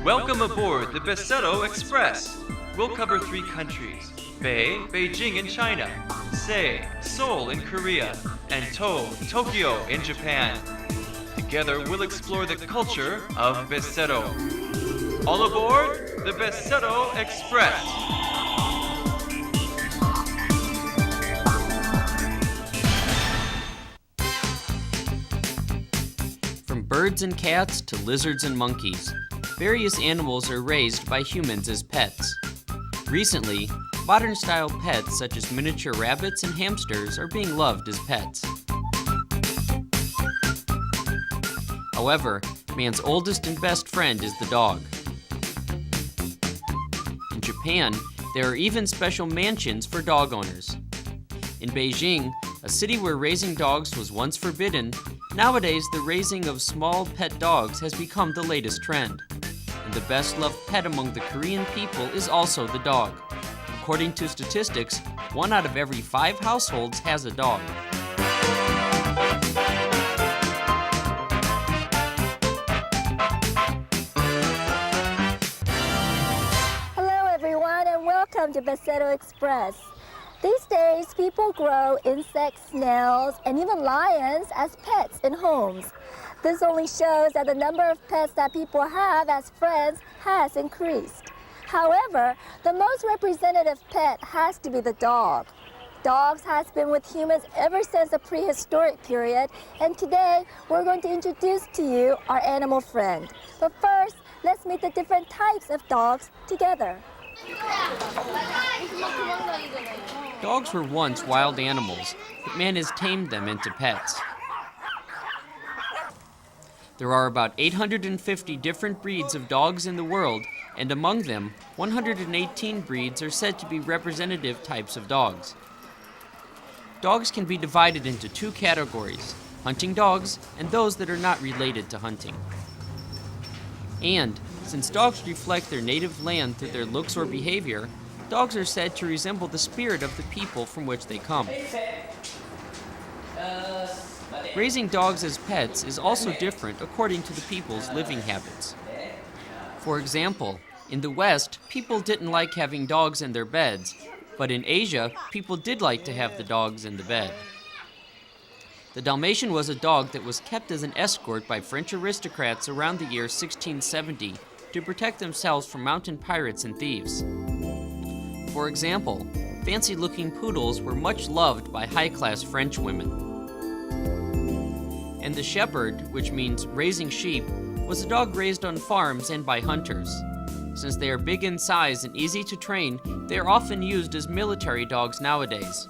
Welcome aboard the BESETO Express. We'll cover 3 countries: Beijing in China, Sei, Seoul in Korea, and Tokyo in Japan. Together we'll explore the culture of BESETO. All aboard the BESETO Express. From birds and cats to lizards and monkeys, various animals are raised by humans as pets. Recently, modern-style pets such as miniature rabbits and hamsters are being loved as pets. However, man's oldest and best friend is the dog. In Japan, there are even special mansions for dog owners. In Beijing, a city where raising dogs was once forbidden, nowadays the raising of small pet dogs has become the latest trend. And the best-loved pet among the Korean people is also the dog. According to statistics, 1 out of every 5 households has a dog. Hello everyone and welcome to BESETO Express. These days, people grow insects, snails, and even lions as pets in homes. This only shows that the number of pets that people have as friends has increased. However, the most representative pet has to be the dog. Dogs has been with humans ever since the prehistoric period, and today we're going to introduce to you our animal friend. But first, let's meet the different types of dogs together. Dogs were once wild animals, but man has tamed them into pets. There are about 850 different breeds of dogs in the world, and among them, 118 breeds are said to be representative types of dogs. Dogs can be divided into 2 categories: hunting dogs and those that are not related to hunting. And, since dogs reflect their native land through their looks or behavior, dogs are said to resemble the spirit of the people from which they come. Raising dogs as pets is also different according to the people's living habits. For example, in the West, people didn't like having dogs in their beds, but in Asia, people did like to have the dogs in the bed. The Dalmatian was a dog that was kept as an escort by French aristocrats around the year 1670 to protect themselves from mountain pirates and thieves. For example, fancy-looking poodles were much loved by high-class French women. And the shepherd, which means raising sheep, was a dog raised on farms and by hunters. Since they are big in size and easy to train, they are often used as military dogs nowadays.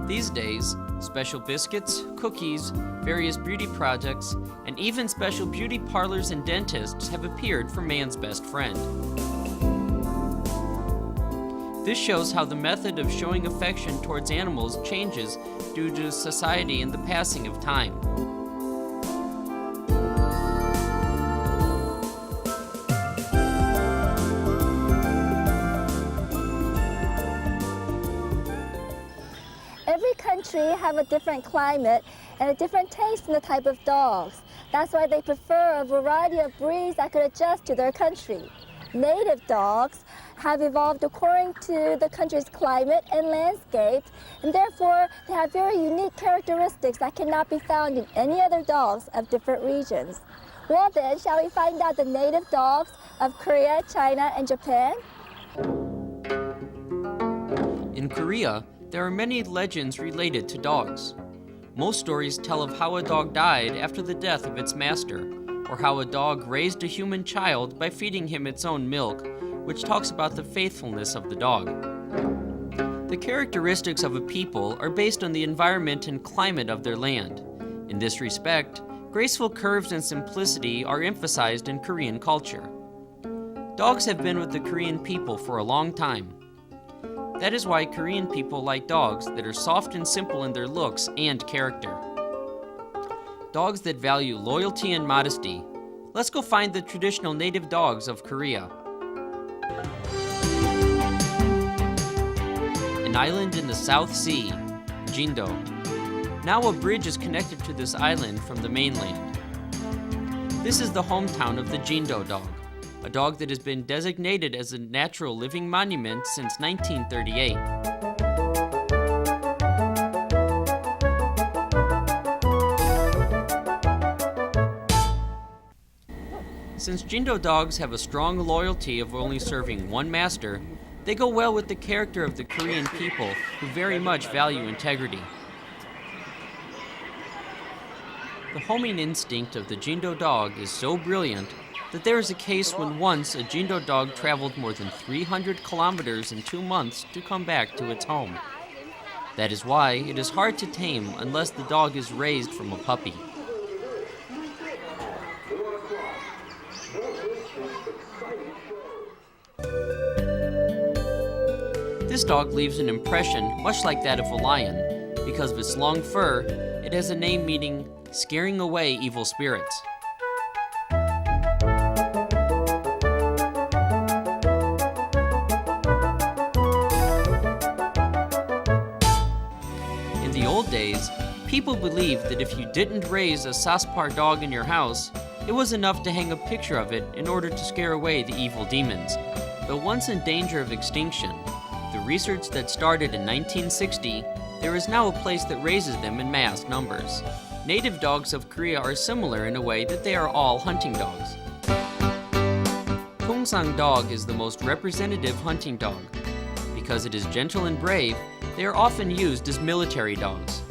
These days, special biscuits, cookies, various beauty projects, and even special beauty parlors and dentists have appeared for man's best friend. This shows how the method of showing affection towards animals changes due to society and the passing of time. Every country have a different climate and a different taste in the type of dogs. That's why they prefer a variety of breeds that could adjust to their country. Native dogs have evolved according to the country's climate and landscape, and therefore they have very unique characteristics that cannot be found in any other dogs of different regions. Well then, shall we find out the native dogs of Korea, China, and Japan? In Korea, there are many legends related to dogs. Most stories tell of how a dog died after the death of its master, or how a dog raised a human child by feeding him its own milk, which talks about the faithfulness of the dog. The characteristics of a people are based on the environment and climate of their land. In this respect, graceful curves and simplicity are emphasized in Korean culture. Dogs have been with the Korean people for a long time. That is why Korean people like dogs that are soft and simple in their looks and character. Dogs that value loyalty and modesty. Let's go find the traditional native dogs of Korea. an island in the South Sea, Jindo. Now a bridge is connected to this island from the mainland. This is the hometown of the Jindo dog, a dog that has been designated as a natural living monument since 1938. Since Jindo dogs have a strong loyalty of only serving one master, they go well with the character of the Korean people who very much value integrity. The homing instinct of the Jindo dog is so brilliant that there is a case when once a Jindo dog traveled more than 300 kilometers in 2 months to come back to its home. That is why it is hard to tame unless the dog is raised from a puppy. This dog leaves an impression much like that of a lion. Because of its long fur, it has a name meaning scaring away evil spirits. In the old days, people believed that if you didn't raise a Saspar dog in your house, it was enough to hang a picture of it in order to scare away the evil demons. Though once in danger of extinction, the research that started in 1960, there is now a place that raises them in mass numbers. Native dogs of Korea are similar in a way that they are all hunting dogs. Pongsang dog is the most representative hunting dog. Because it is gentle and brave, they are often used as military dogs.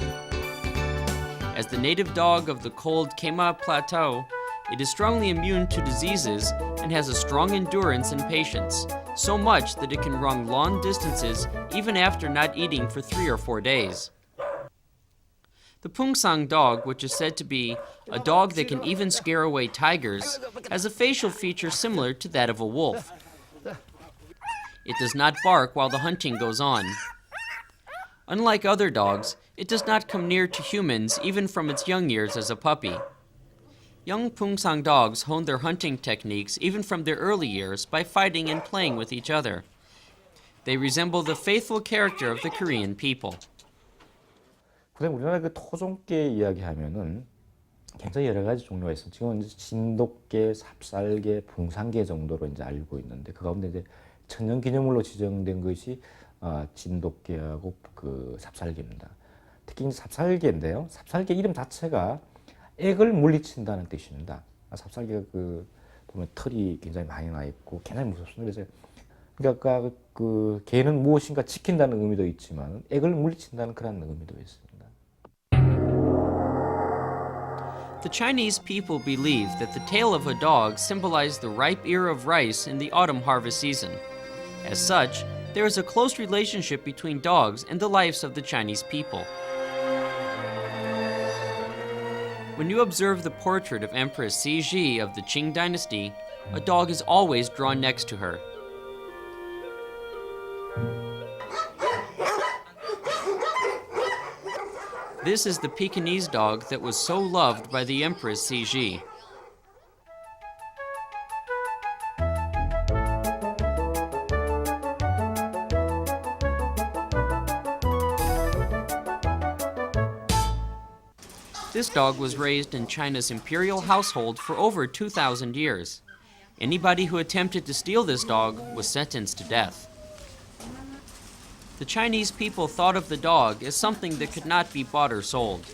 As the native dog of the cold Kema Plateau, it is strongly immune to diseases and has a strong endurance and patience, so much that it can run long distances even after not eating for 3 or 4 days. The Pongsang dog, which is said to be a dog that can even scare away tigers, has a facial feature similar to that of a wolf. It does not bark while the hunting goes on. Unlike other dogs, it does not come near to humans even from its young years as a puppy. Young Pongsang dogs hone their hunting techniques even from their early years by fighting and playing with each other. They resemble the faithful character of the Korean people. 그다음에 우리나라 그 토종개 이야기하면은 굉장히 여러 가지 종류가 있어요. 지금은 이제 진돗개, 삽살개, 붕상개 정도로 이제 알고 있는데 그 가운데 이제 천연기념물로 지정된 것이 진돗개하고 그 삽살개입니다. 특히 이제 삽살개인데요. 삽살개 이름 자체가 액을 물리친다는 뜻입니다. 삽살개가 그 보면 털이 굉장히 많이 나 있고 굉장히 무섭습니다. 그래서 그러니까 그 개는 무엇인가 지킨다는 의미도 있지만 액을 물리친다는 그런 의미도 있습니다. The Chinese people believe that the tail of a dog symbolized the ripe ear of rice in the autumn harvest season. As such, there is a close relationship between dogs and the lives of the Chinese people. When you observe the portrait of Empress Cixi of the Qing dynasty, a dog is always drawn next to her. This is the Pekingese dog that was so loved by the Empress Cixi. This dog was raised in China's imperial household for over 2,000 years. Anybody who attempted to steal this dog was sentenced to death. The Chinese people thought of the dog as something that could not be bought or sold.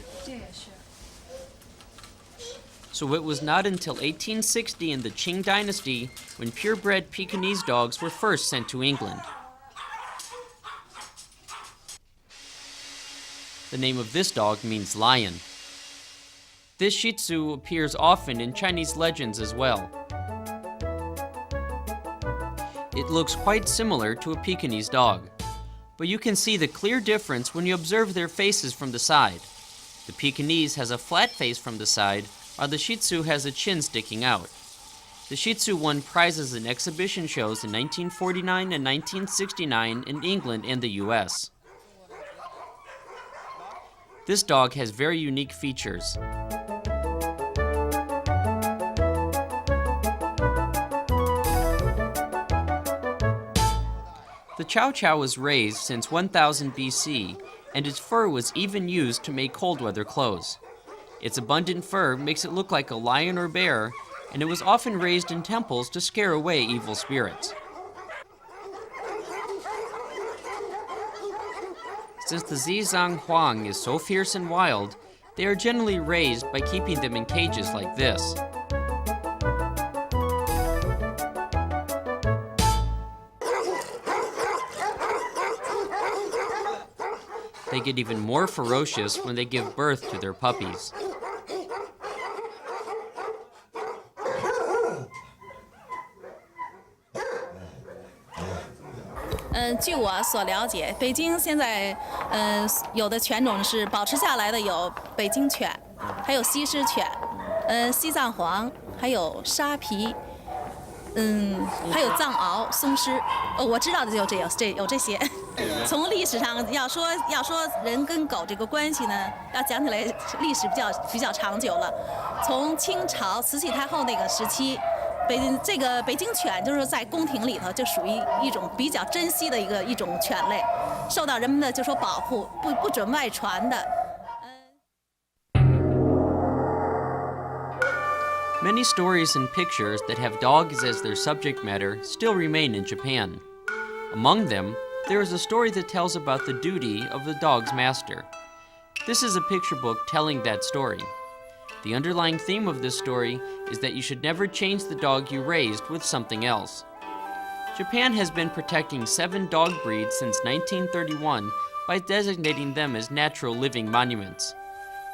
So it was not until 1860 in the Qing dynasty when purebred Pekingese dogs were first sent to England. The name of this dog means lion. This Shih Tzu appears often in Chinese legends as well. It looks quite similar to a Pekingese dog, but you can see the clear difference when you observe their faces from the side. The Pekingese has a flat face from the side, while the Shih Tzu has a chin sticking out. The Shih Tzu won prizes in exhibition shows in 1949 and 1969 in England and the US. This dog has very unique features. The Chow Chow was raised since 1000 BC, and its fur was even used to make cold weather clothes. Its abundant fur makes it look like a lion or bear, and it was often raised in temples to scare away evil spirits. Since the Zizang Huang is so fierce and wild, they are generally raised by keeping them in cages like this. They get even more ferocious when they give birth to their puppies. 据我所了解，北京现在有的犬种是保持下来的，有北京犬，还有西施犬，西藏黄，还有沙皮，还有藏獒、松狮。我知道的就有这些。从历史上要说人跟狗这个关系呢，要讲起来历史比较长久了。从清朝慈禧太后那个时期。 这个北京犬就是在宫廷里头就属于一种比较珍惜的一种犬类，受到人们的就说保护，不准外传的。Many stories and pictures that have dogs as their subject matter still remain in Japan. Among them, there is a story that tells about the duty of the dog's master. This is a picture book telling that story. The underlying theme of this story is that you should never change the dog you raised with something else. Japan has been protecting 7 dog breeds since 1931 by designating them as natural living monuments.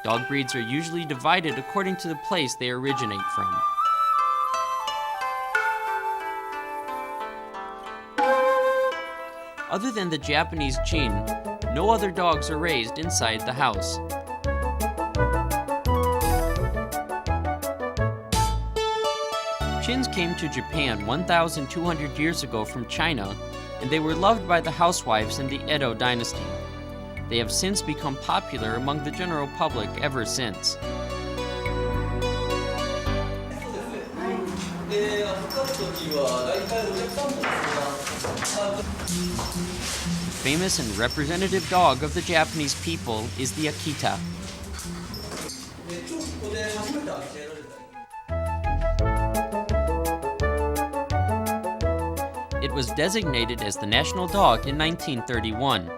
Dog breeds are usually divided according to the place they originate from. Other than the Japanese Chin, no other dogs are raised inside the house. Chins came to Japan 1,200 years ago from China, and they were loved by the housewives in the Edo dynasty. They have since become popular among the general public ever since. The famous and representative dog of the Japanese people is the Akita. It was designated as the national dog in 1931.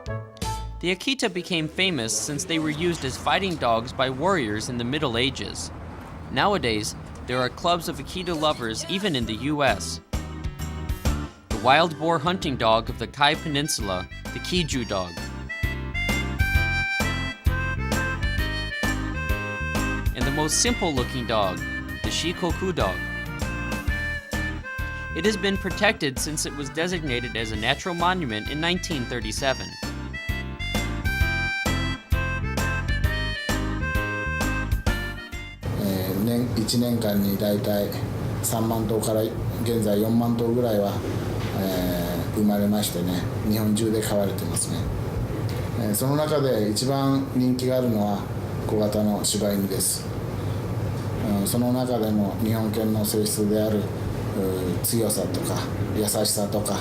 The Akita became famous since they were used as fighting dogs by warriors in the Middle Ages. Nowadays, there are clubs of Akita lovers even in the US. The wild boar hunting dog of the Kai Peninsula, the Kiju dog. And the most simple-looking dog, the Shikoku dog. It has been protected since it was designated as a natural monument in 1937. One 1年間にだいたい3万頭から現在4万頭ぐらいは、生まれましてね、日本中で飼われてますね。その中で一番人気があるのは小型の柴犬です。その中でも日本犬の性質である強さとか優しさとか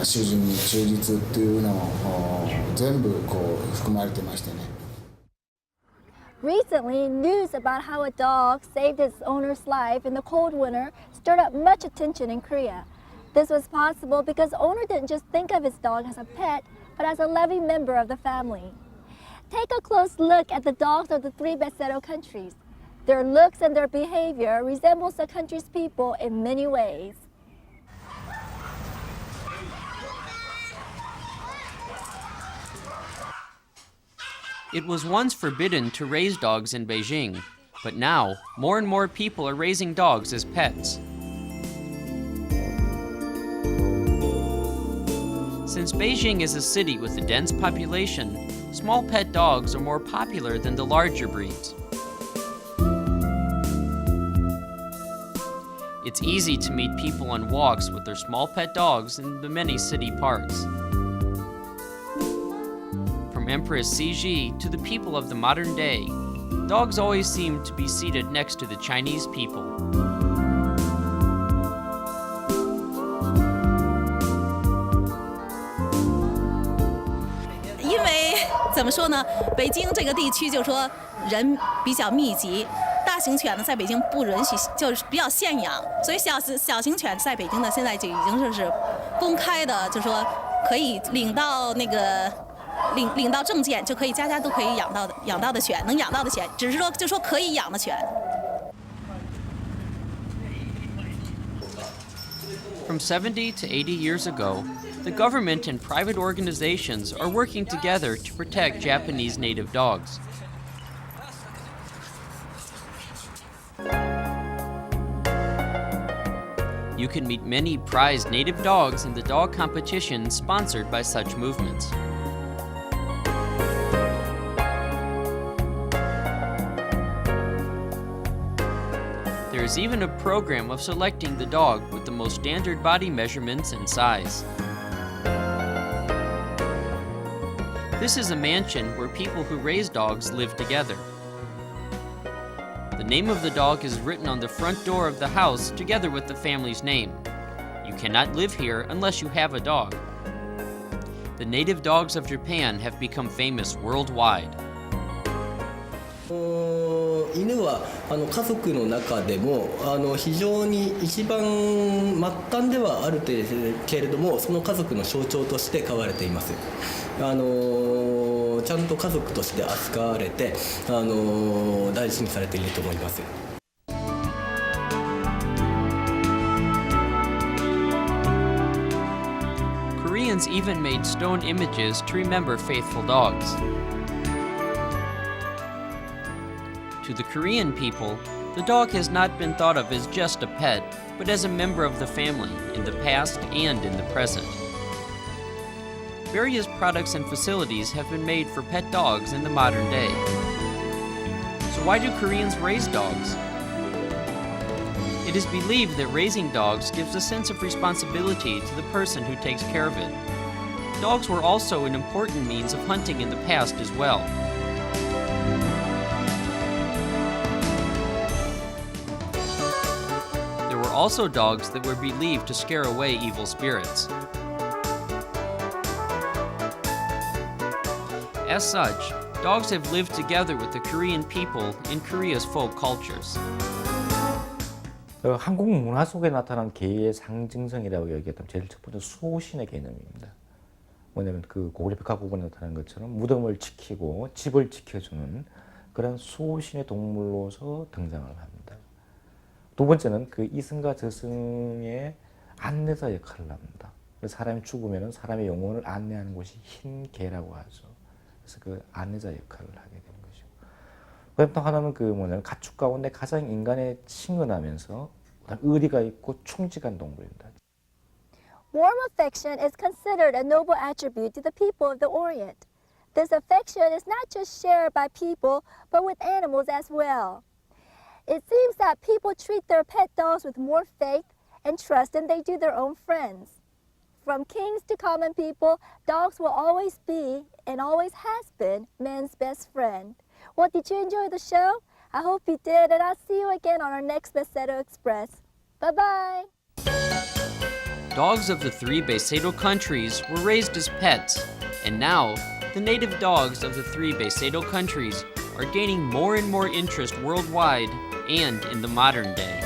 主人に忠実っていうのを全部こう含まれてましてね。Recently, news about how a dog saved its owner's life in the cold winter stirred up much attention in Korea. This was possible because the owner didn't just think of his dog as a pet, but as a loving member of the family. Take a close look at the dogs of the 3 BESETO countries. Their looks and their behavior resembles the country's people in many ways. It was once forbidden to raise dogs in Beijing, but now more and more people are raising dogs as pets. Since Beijing is a city with a dense population, small pet dogs are more popular than the larger breeds. It's easy to meet people on walks with their small pet dogs in the many city parks. From Empress Cixi to the people of the modern day, dogs always seem to be seated next to the Chinese people. 怎么说呢？北京这个地区就是说人比较密集，大型犬呢在北京不允许，就是比较限养，所以小型犬在北京呢现在就已经就是公开的，就是说可以领到那个领到证件，就可以家家都可以养到的犬，能养到的犬，只是说就说可以养的犬。From 70 to 80 years ago, the government and private organizations are working together to protect Japanese native dogs. You can meet many prized native dogs in the dog competitions sponsored by such movements. There is even a program of selecting the dog with the most standard body measurements and size. This is a mansion where people who raise dogs live together. The name of the dog is written on the front door of the house together with the family's name. You cannot live here unless you have a dog. The native dogs of Japan have become famous worldwide. 犬は家族の中でも非常に一番末端ではあるけれども、その家族の象徴として飼われています。ちゃんと家族として扱われて大事にされていると思います。Koreans even made stone images to remember faithful dogs. To the Korean people, the dog has not been thought of as just a pet, but as a member of the family in the past and in the present. Various products and facilities have been made for pet dogs in the modern day. So why do Koreans raise dogs? It is believed that raising dogs gives a sense of responsibility to the person who takes care of it. Dogs were also an important means of hunting in the past as well. There were also dogs that were believed to scare away evil spirits. As such, dogs have lived together with the Korean people in Korea's folk cultures. 한국 문화 속에 나타난 개의 상징성이라고 얘기했다면 제일 첫 번째 수호신의 개념입니다. 뭐냐면 그 고구려 백화고분에 나타난 것처럼 무덤을 지키고 집을 지켜주는 그런 수호신의 동물로서 등장을 합니다. 두 번째는 그 이승과 저승의 안내자 역할을 합니다. 사람이 죽으면 사람의 영혼을 안내하는 곳이 흰 개라고 하죠. 그래서 그 안내자 역할을 하게 되는 것이고. 그다음 또 하나는 그 뭐냐면 가축 가운데 가장 인간에 친근하면서 의리가 있고 충직한 동물입니다. Warm affection is considered a noble attribute to the people of the Orient. This affection is not just shared by people, but with animals as well. It seems that people treat their pet dogs with more faith and trust than they do their own friends. From kings to common people, dogs will always be and always has been man's best friend. Well, did you enjoy the show? I hope you did, and I'll see you again on our next BESETO Express. Bye-bye! Dogs of the three BESETO countries were raised as pets, and now the native dogs of the three BESETO countries are gaining more and more interest worldwide and in the modern day.